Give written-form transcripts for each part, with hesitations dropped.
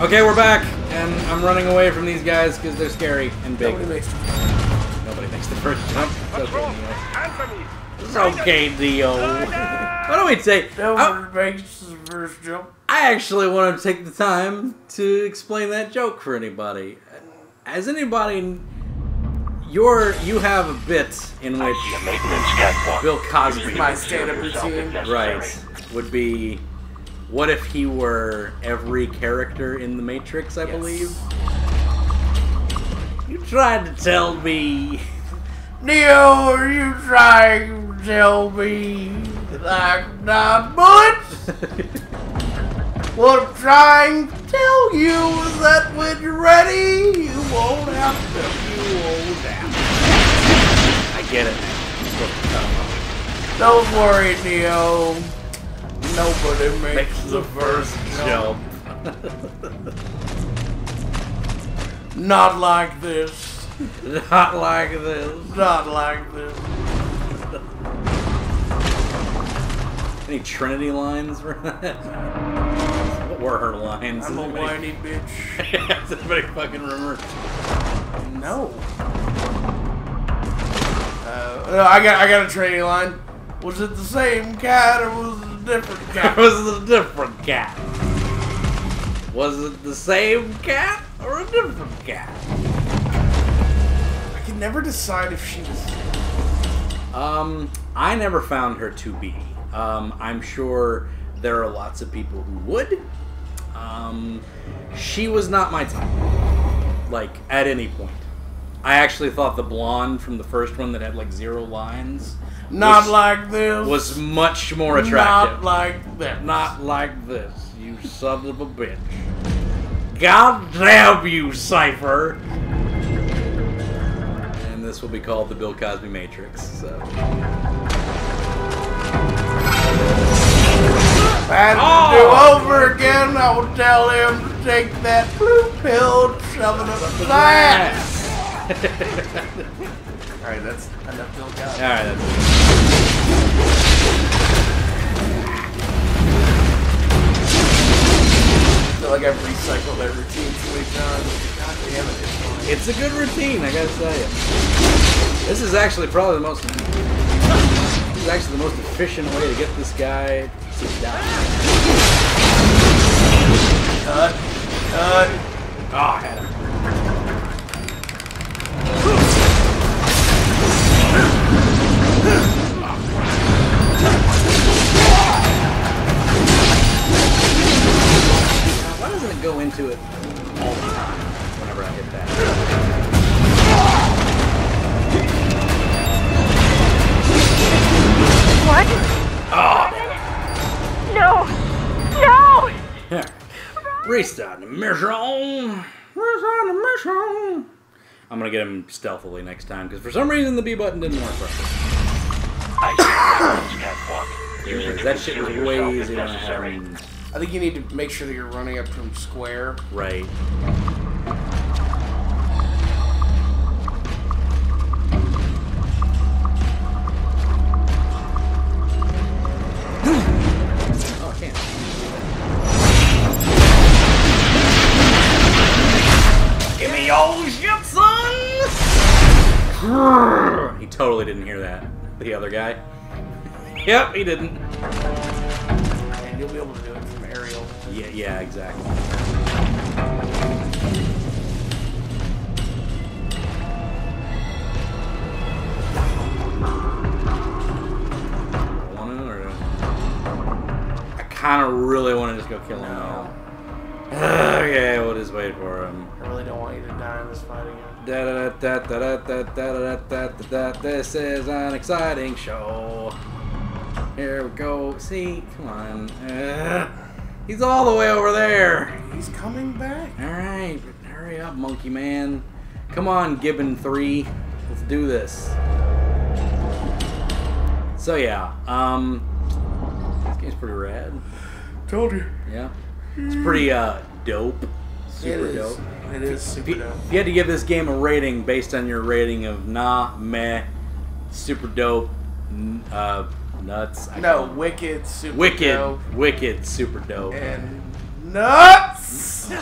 Okay, we're back, and I'm running away from these guys because they're scary and big. Nobody makes the first jump. What's wrong? Anthony! It's okay, Neo. Why don't we take... Nobody makes the first jump. I actually want to take the time to explain that joke for anybody. As anybody... You have a bit in which Bill Cosby... My stand-up routine. Right. Would be... What if he were every character in the Matrix, I believe? You tried to tell me... Neo, are you trying to tell me that I'm not bullets? What I'm trying to tell you is that when you're ready, you won't have to. You won't have to. I get it. Don't worry, Neo. Nobody makes the first jump. Not like this. Not like this. Not like this. Any Trinity lines for that? What were her lines? I'm a whiny bitch. Does anybody fucking remember? No. No, I got a Trinity line. Was it the same cat or was it a different cat? Was it a different cat? Was it the same cat or a different cat? I can never decide if she was... I never found her to be. I'm sure there are lots of people who would. She was not my type. Like, at any point. I actually thought the blonde from the first one that had like 0 lines... Not like this. Was much more attractive. Not like that. Not like this, you son of a bitch. God damn you, Cypher! And this will be called the Bill Cosby Matrix, so... If I had to do over again, I would tell him to take that blue pill and shove it up his ass. Alright, that's enough Bill Cosby. Alright, that's it. I feel like I've recycled that routine too many times. God damn it, it's fun. It's a good routine, I gotta tell you. This is actually probably the most... This is actually the most efficient way to get this guy to die. Cut. Oh, I had him. Why doesn't it go into it all the time whenever I hit that? What? Oh! No! Here. Restart the mission! Restart the mission! I'm gonna get him stealthily next time, because for some reason the B button didn't work properly. That shit was way easier than I had. I think you need to make sure that you're running up from square. Right. Oh, I can't. Give me your shit, son! He totally didn't hear that. The other guy. Yep, he didn't. And you'll be able to do it from aerial. Yeah, exactly. I kind of really want to just go kill him now. Okay, we'll just wait for him. I really don't want you to die in this fight again. This is an exciting show. Here we go. See, come on. He's all the way over there. He's coming back. All right, hurry up, monkey man. Come on, Gibbon 3. Let's do this. So yeah, this game's pretty rad. Told you. Yeah, it's pretty dope. Super dope. It is super dope. If you had to give this game a rating based on your rating of nah, meh, super dope, nuts. Wicked, super dope. Wicked, super dope. And nuts!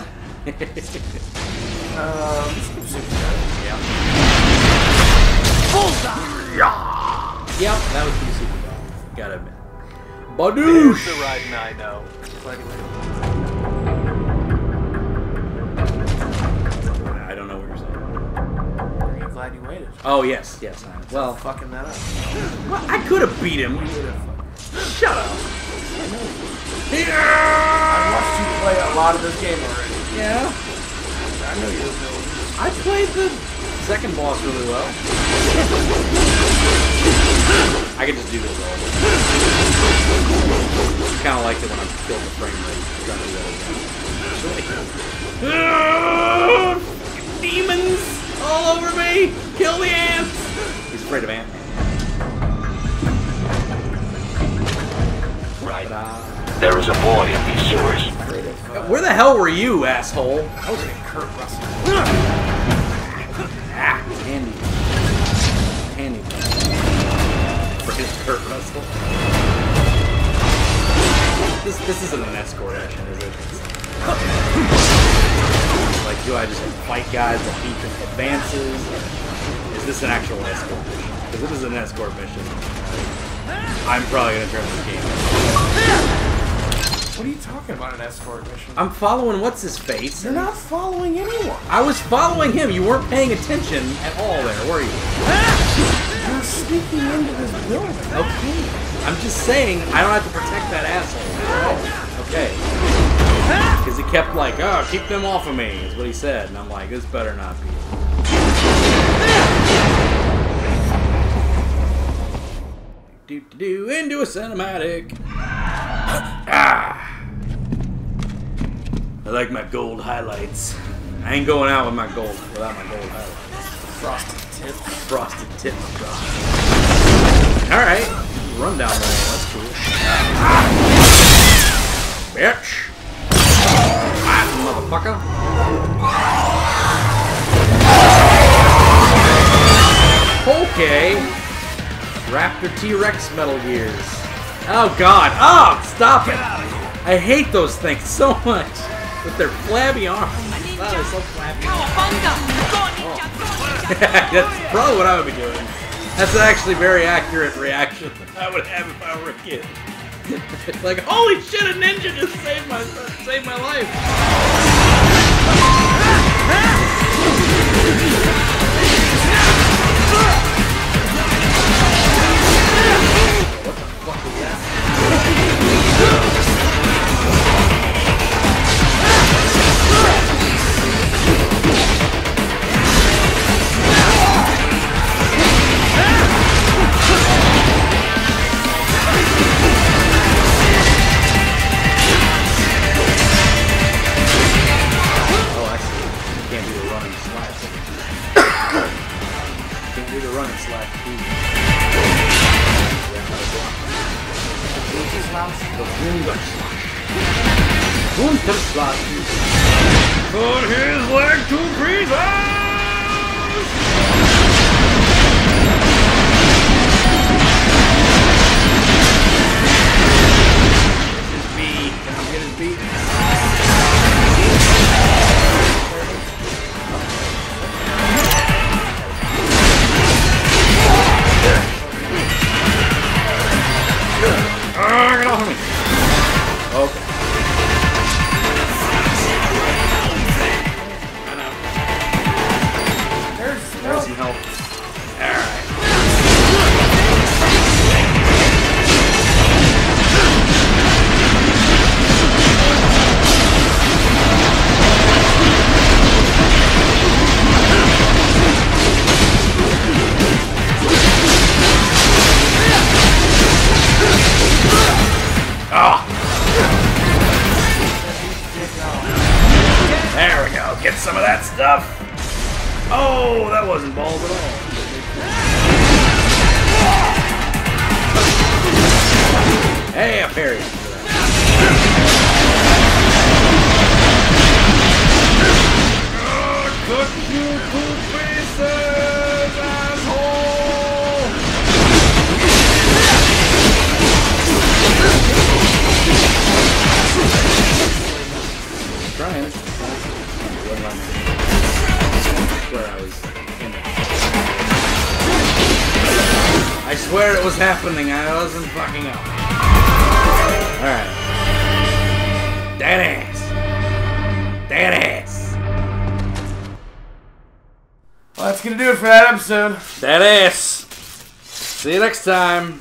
Yep, that was pretty super dog. Gotta admit. There's Badoosh! the riding I know. I don't know what you're saying. Are you glad you waited? Oh, yes, yes. Well, Fucking that up. well, I could have beat him. Shut up. I watched you play a lot of this game already. Yeah. I know your abilities. I played the second boss really well. I can just do this all the time. Kind of liked it when I killed the frame rate. Trying to do that again. Demons all over me! Kill the ants! He's afraid of ants. Right. There is a boy in these sewers. Where the hell were you, asshole? I was getting Kurt Russell. Ah, handy. Handy. Afraid of Kurt Russell. This isn't an escort mission, is it? Like, do I just fight guys that beat advances? Is this an actual escort mission? Because if this is an escort mission, I'm probably going to turn this game off. What are you talking about, an escort mission? I'm following what's-his-face. You're not following anyone. I was following him. You weren't paying attention at all there, were you? You're sneaking into this building. Okay. I'm just saying I don't have to protect that asshole. Okay. Because he kept like, oh, keep them off of me, is what he said. And I'm like, this better not be. Do into a cinematic. Ah. I like my gold highlights. I ain't going out with my gold without my gold highlights. Frosted tips. Frosted tips, bro. Alright. Run down there. That's cool. Bitch. Ah, motherfucker. Okay. Raptor T-Rex Metal Gears. Oh god. Oh, stop it. I hate those things so much. With their flabby arms. Oh, they're so flabby. Oh. That's probably what I would be doing. That's an actually very accurate reaction I would have if I were a kid. Like, holy shit, a ninja just saved my life. What the fuck was that? Put his leg to pieces! His beat. Can I get his beat? Get off of me! Okay. There's some help. Alright. Oh! There we go. Get some of that stuff. Oh, that wasn't balls at all. Hey, I parried. Cook you to pieces, asshole! Trying. Where I was in it. I swear it was happening. I wasn't fucking up. Alright. Dead ass. Dead ass. Well, that's gonna do it for that episode. Dead ass. See you next time.